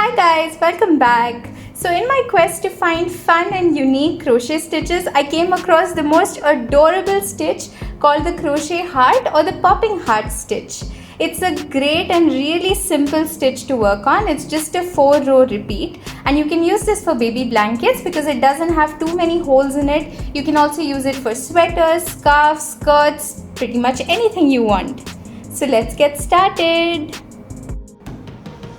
Hi guys, welcome back. So in my quest to find fun and unique crochet stitches, I came across the most adorable stitch called the crochet heart or the popping heart stitch. It's a great and really simple stitch to work on. It's just a 4-row repeat, and you can use this for baby blankets because it doesn't have too many holes in it. You can also use it for sweaters, scarves, skirts, pretty much anything you want. So let's get started.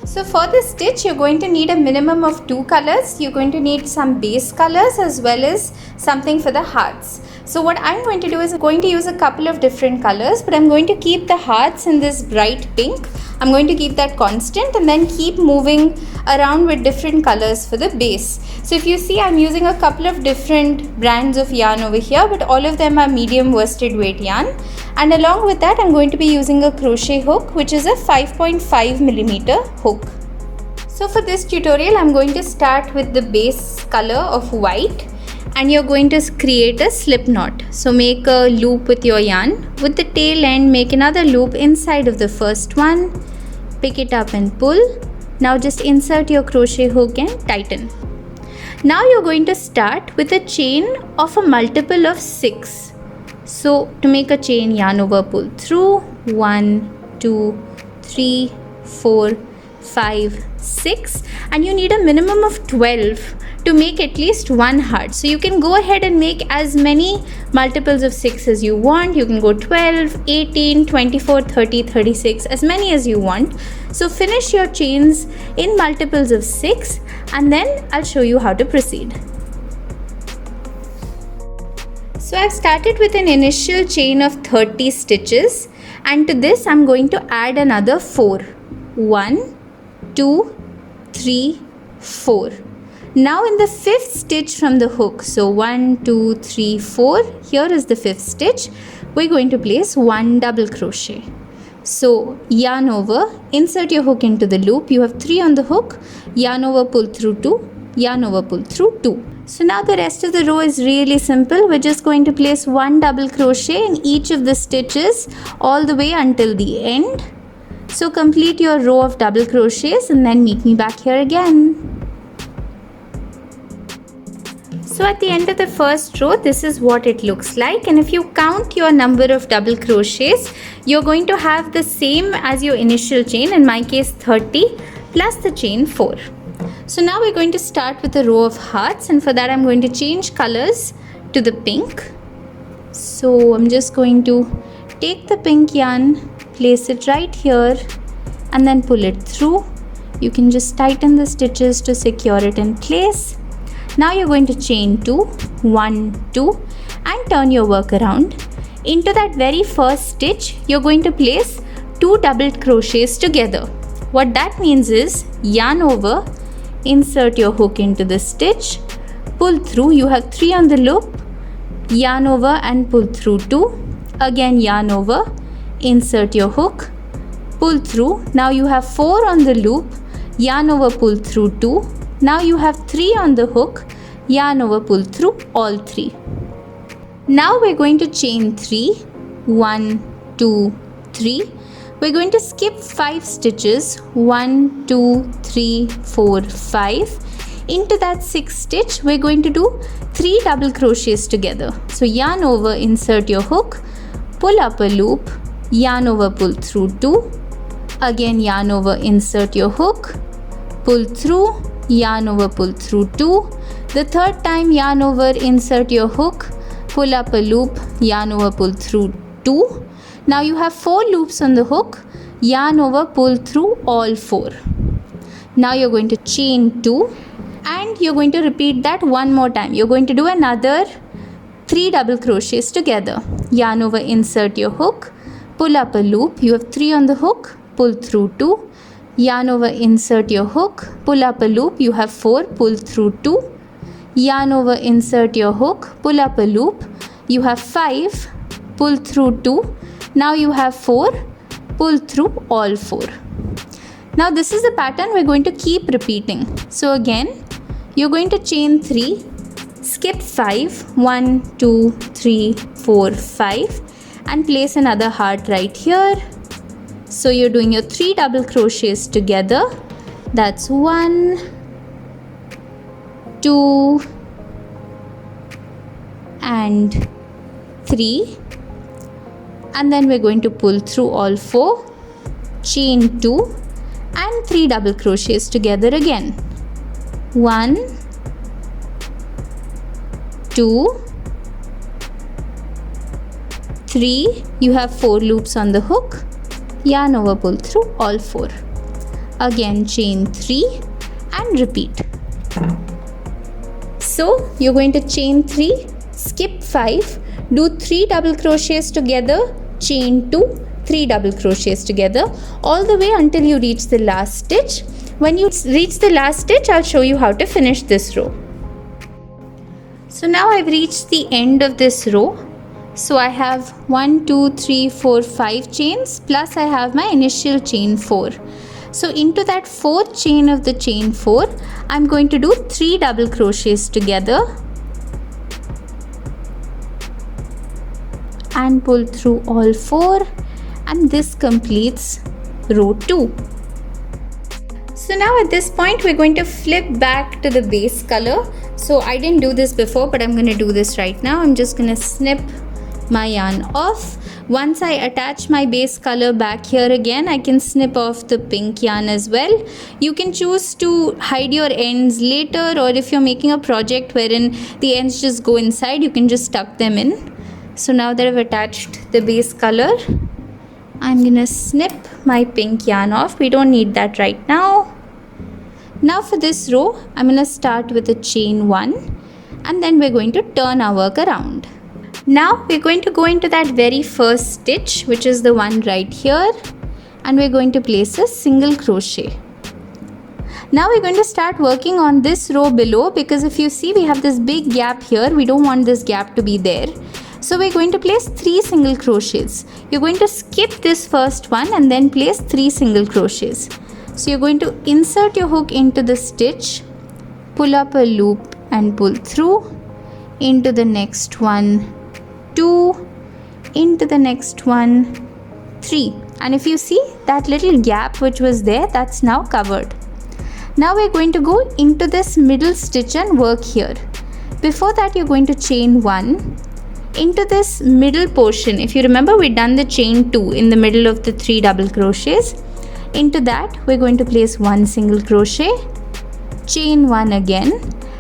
So for this stitch, you're going to need a minimum of 2 colors. You're going to need some base colors as well as something for the hearts. So what I'm going to do is I'm going to use a couple of different colors, but I'm going to keep the hearts in this bright pink. I'm going to keep that constant and then keep moving around with different colors for the base. So if you see, I'm using a couple of different brands of yarn over here, but all of them are medium worsted weight yarn. And along with that, I'm going to be using a crochet hook, which is a 5.5mm hook. So for this tutorial, I'm going to start with the base color of white, and you're going to create a slip knot. So make a loop with your yarn. With the tail end, make another loop inside of the first one, pick it up and pull. Now just insert your crochet hook and tighten. Now you're going to start with a chain of a multiple of 6. So to make a chain, yarn over, pull through 1, 2, 3, 4, 5, 6, and you need a minimum of 12 to make at least one heart. So you can go ahead and make as many multiples of 6 as you want. You can go 12, 18, 24, 30, 36, as many as you want. So finish your chains in multiples of 6, and then I'll show you how to proceed. So I've started with an initial chain of 30 stitches, and to this I'm going to add another 4. 1, 2, 3, 4. Now in the 5th stitch from the hook, so 1, 2, 3, 4, here is the 5th stitch, we're going to place 1 double crochet. So yarn over, insert your hook into the loop, you have 3 on the hook, yarn over, pull through 2, yarn over, pull through 2. So now the rest of the row is really simple. We're just going to place 1 double crochet in each of the stitches all the way until the end. So complete your row of double crochets and then meet me back here again. So at the end of the first row, this is what it looks like, and if you count your number of double crochets, you're going to have the same as your initial chain, in my case 30 plus the chain 4. So now we're going to start with a row of hearts, and for that I'm going to change colors to the pink. So I'm just going to take the pink yarn, place it right here and then pull it through. You can just tighten the stitches to secure it in place. Now you're going to chain 2, 1, 2 and turn your work around. Into that very first stitch, you're going to place 2 double crochets together. What that means is yarn over, insert your hook into the stitch, pull through, you have 3 on the loop, yarn over and pull through 2, again yarn over, insert your hook, pull through, now you have 4 on the loop, yarn over, pull through 2, now you have 3 on the hook, yarn over, pull through all 3. Now we're going to chain 3, 1, 2, 3. We're going to skip 5 stitches, 1, 2, 3, 4, 5. Into that 6th stitch, we're going to do 3 double crochets together. So yarn over, insert your hook, pull up a loop, yarn over, pull through 2, again yarn over, insert your hook, pull through, yarn over, pull through 2, the third time yarn over, insert your hook, pull up a loop, yarn over, pull through 2. Now you have 4 loops on the hook, yarn over, pull through all 4. Now you're going to chain 2 and you're going to repeat that one more time. You're going to do another 3 double crochets together. Yarn over, insert your hook, pull up a loop, you have 3 on the hook, pull through 2, yarn over, insert your hook, pull up a loop, you have 4, pull through 2, yarn over, insert your hook, pull up a loop, you have 5, pull through 2, now you have 4, pull through all 4. Now this is the pattern we're going to keep repeating. So again, you're going to chain 3, skip 5, 1, 2, 3, 4, 5 and place another heart right here. So you're doing your 3 double crochets together, That's 1, 2 and 3, and then we're going to pull through all 4, chain 2 and 3 double crochets together again. 1, 2, 3, you have 4 loops on the hook, yarn over, pull through all 4. Again chain 3 and repeat. So you're going to chain 3, skip 5, do 3 double crochets together, chain 2, 3 double crochets together, all the way until you reach the last stitch. When you reach the last stitch, I'll show you how to finish this row. So now I've reached the end of this row. So I have 1, 2, 3, 4, 5 chains, plus I have my initial chain 4. So into that 4th chain of the chain 4, I'm going to do 3 double crochets together and pull through all 4, and this completes row 2. So now at this point we're going to flip back to the base color. So I didn't do this before, but I'm going to do this right now. I'm just going to snip my yarn off. Once I attach my base color back here again, I can snip off the pink yarn as well. You can choose to hide your ends later, or if you're making a project wherein the ends just go inside, you can just tuck them in. So now that I've attached the base color, I'm gonna snip my pink yarn off. We don't need that right now. Now for this row, I'm gonna start with a chain 1, and then we're going to turn our work around. Now we're going to go into that very first stitch, which is the one right here, and we're going to place a single crochet. Now we're going to start working on this row below, because if you see we have this big gap here, we don't want this gap to be there. So we're going to place 3 single crochets. You're going to skip this first one and then place 3 single crochets. So you're going to insert your hook into the stitch, pull up a loop and pull through, into the next one 2, into the next one 3, and if you see that little gap which was there, that's now covered. Now we're going to go into this middle stitch and work here. Before that, you're going to chain 1 into this middle portion. If you remember, we've done the chain 2 in the middle of the 3 double crochets. Into that we're going to place 1 single crochet, chain 1 again,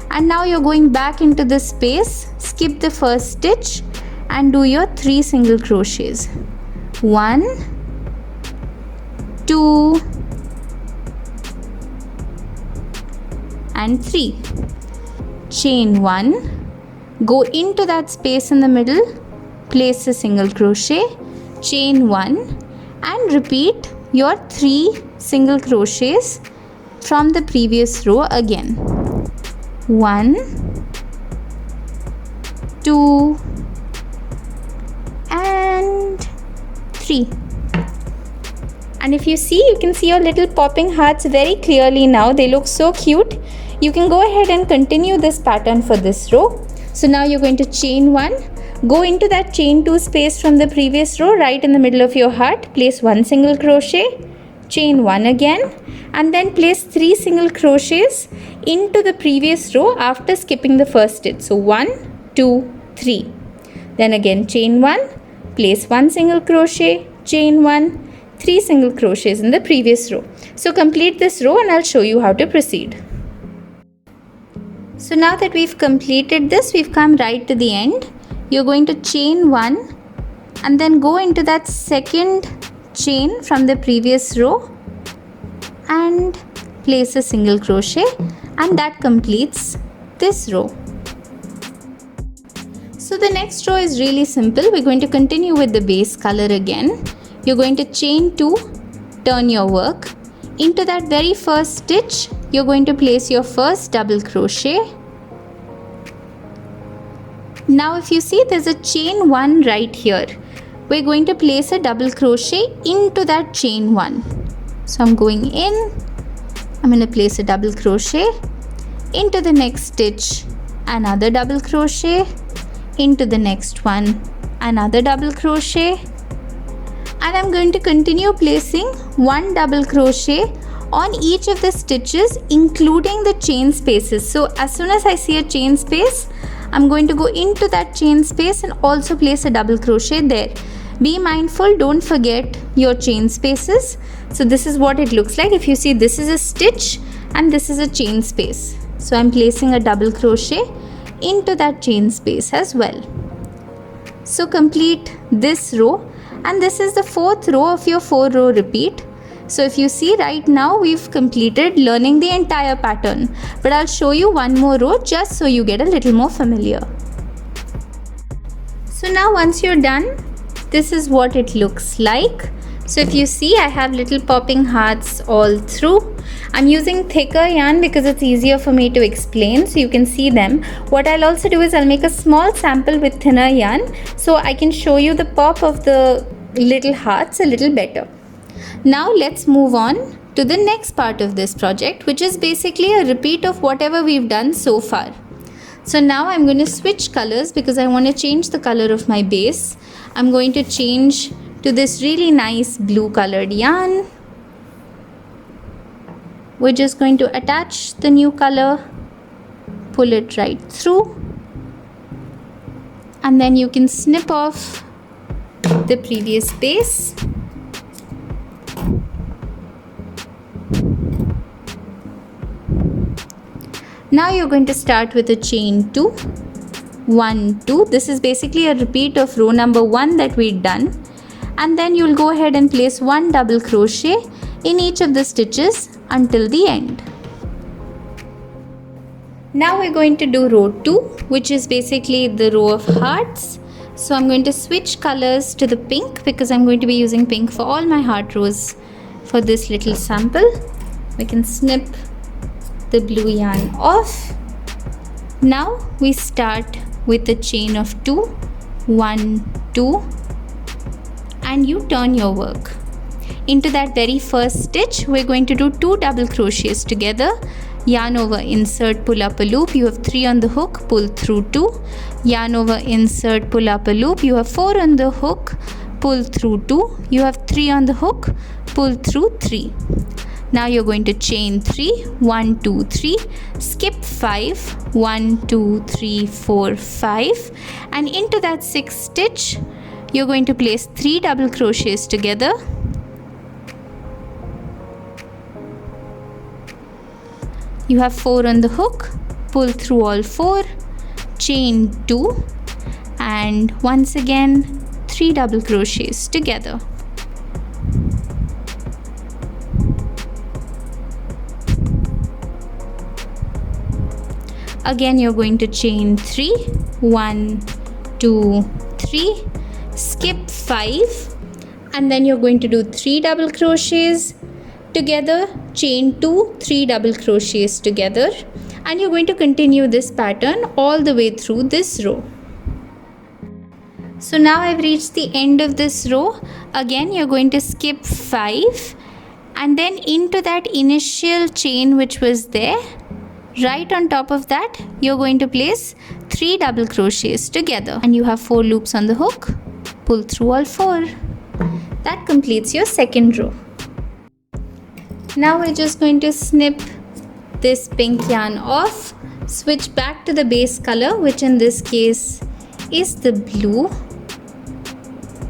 and now you're going back into the space, skip the first stitch and do your 3 single crochets. 1, 2 and 3. Chain 1, go into that space in the middle, place a single crochet, chain 1 and repeat your 3 single crochets from the previous row again. 1, 2 and 3. And if you see, you can see your little popping hearts very clearly now. They look so cute. You can go ahead and continue this pattern for this row. So now you're going to chain 1, go into that chain 2 space from the previous row, right in the middle of your heart, place 1 single crochet, chain 1 again, and then place 3 single crochets into the previous row after skipping the first stitch. So 1, 2, 3. Then again chain 1, place 1 single crochet, chain 1, 3 single crochets in the previous row. So complete this row and I'll show you how to proceed. So now that we've completed this, we've come right to the end. You're going to chain 1 and then go into that second chain from the previous row and place a single crochet, and that completes this row. So the next row is really simple. We're going to continue with the base color again. You're going to chain 2, turn your work. Into that very first stitch, you're going to place your first double crochet. Now if you see, there's a chain 1 right here. We're going to place a double crochet into that chain 1. So I'm going in, I'm going to place a double crochet, into the next stitch, another double crochet, into the next one, another double crochet, and I'm going to continue placing 1 double crochet on each of the stitches, including the chain spaces. So as soon as I see a chain space, I'm going to go into that chain space and also place a double crochet there. Be mindful, don't forget your chain spaces. So this is what it looks like. If you see, this is a stitch and this is a chain space. So I'm placing a double crochet into that chain space as well. So complete this row, and this is the fourth row of your 4-row repeat. So if you see, right now we've completed learning the entire pattern, but I'll show you one more row just so you get a little more familiar. So now once you're done, this is what it looks like. So if you see, I have little popping hearts all through. I'm using thicker yarn because it's easier for me to explain so you can see them. What I'll also do is I'll make a small sample with thinner yarn so I can show you the pop of the little hearts a little better. Now let's move on to the next part of this project, which is basically a repeat of whatever we've done so far. So now I'm going to switch colors because I want to change the color of my base. I'm going to change to this really nice blue colored yarn. We're just going to attach the new color, pull it right through, and then you can snip off the previous base. Now you're going to start with a chain 2, 1, 2. This is basically a repeat of row number 1 that we'd done. And then you'll go ahead and place 1 double crochet in each of the stitches until the end. Now we're going to do row 2, which is basically the row of hearts. So I'm going to switch colors to the pink because I'm going to be using pink for all my heart rows for this little sample. We can snip the blue yarn off. Now we start with a chain of 2, 1, 2, and you turn your work. Into that very first stitch, we're going to do 2 double crochets together. Yarn over, insert, pull up a loop. You have 3 on the hook, pull through 2. Yarn over, insert, pull up a loop. You have 4 on the hook, pull through 2. You have 3 on the hook, pull through 3. Now you're going to chain 3, 1, 2, 3, skip 5, 1, 2, 3, 4, 5, and into that 6th stitch, you're going to place 3 double crochets together. You have 4 on the hook, pull through all 4, chain 2, and once again 3 double crochets together. Again you're going to chain 3, 1, 2, 3, skip 5, and then you're going to do 3 double crochets together, chain 2, 3 double crochets together, and you're going to continue this pattern all the way through this row. So now I've reached the end of this row. Again you're going to skip 5, and then into that initial chain which was there, right on top of that you're going to place 3 double crochets together, and you have 4 loops on the hook, pull through all 4. That completes your second row. Now we're just going to snip this pink yarn off, switch back to the base color, which in this case is the blue,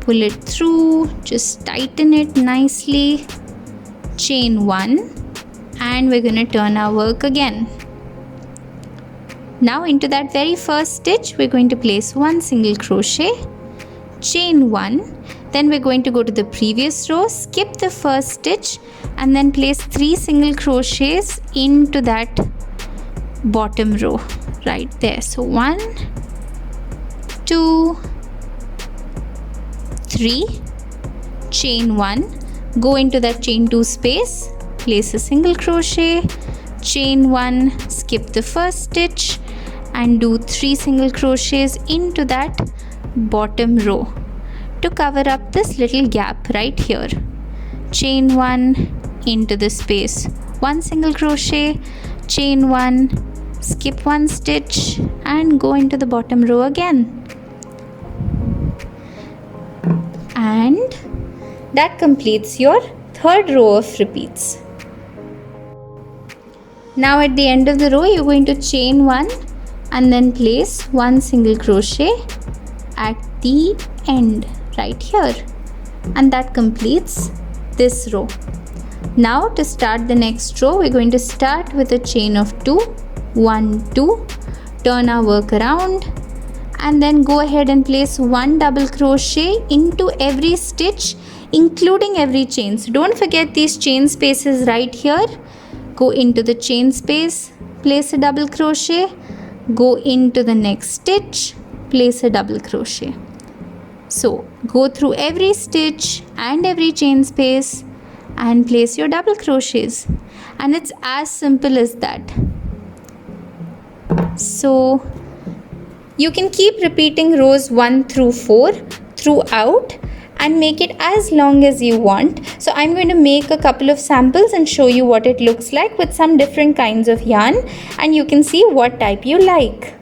pull it through, just tighten it nicely, chain 1, and we're going to turn our work again. Now into that very first stitch we're going to place 1 single crochet, chain 1, then we're going to go to the previous row, skip the first stitch, and then place 3 single crochets into that bottom row right there. So 1, 2, 3, chain 1, go into that chain 2 space, place a single crochet, chain 1, skip the first stitch, and do 3 single crochets into that bottom row to cover up this little gap right here. Chain 1 into the space, 1 single crochet, chain 1, skip 1 stitch, and go into the bottom row again. And that completes your third row of repeats. Now at the end of the row, you're going to chain 1 and then place 1 single crochet at the end right here, and that completes this row. Now to start the next row, we're going to start with a chain of 2, 1, 2, turn our work around, and then go ahead and place 1 double crochet into every stitch, including every chain. So don't forget these chain spaces right here. Go into the chain space, place a double crochet, go into the next stitch, place a double crochet. So go through every stitch and every chain space and place your double crochets, and it's as simple as that. So you can keep repeating rows 1 through 4 throughout and make it as long as you want. So I'm going to make a couple of samples and show you what it looks like with some different kinds of yarn, and you can see what type you like.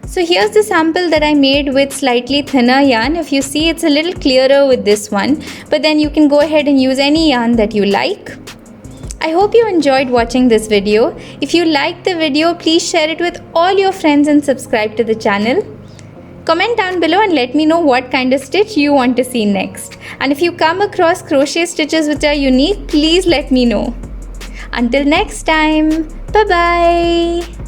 So here's the sample that I made with slightly thinner yarn. If you see, it's a little clearer with this one, but then you can go ahead and use any yarn that you like. I hope you enjoyed watching this video. If you liked the video, please share it with all your friends and subscribe to the channel. Comment down below and let me know what kind of stitch you want to see next. And if you come across crochet stitches which are unique, please let me know. Until next time, bye bye.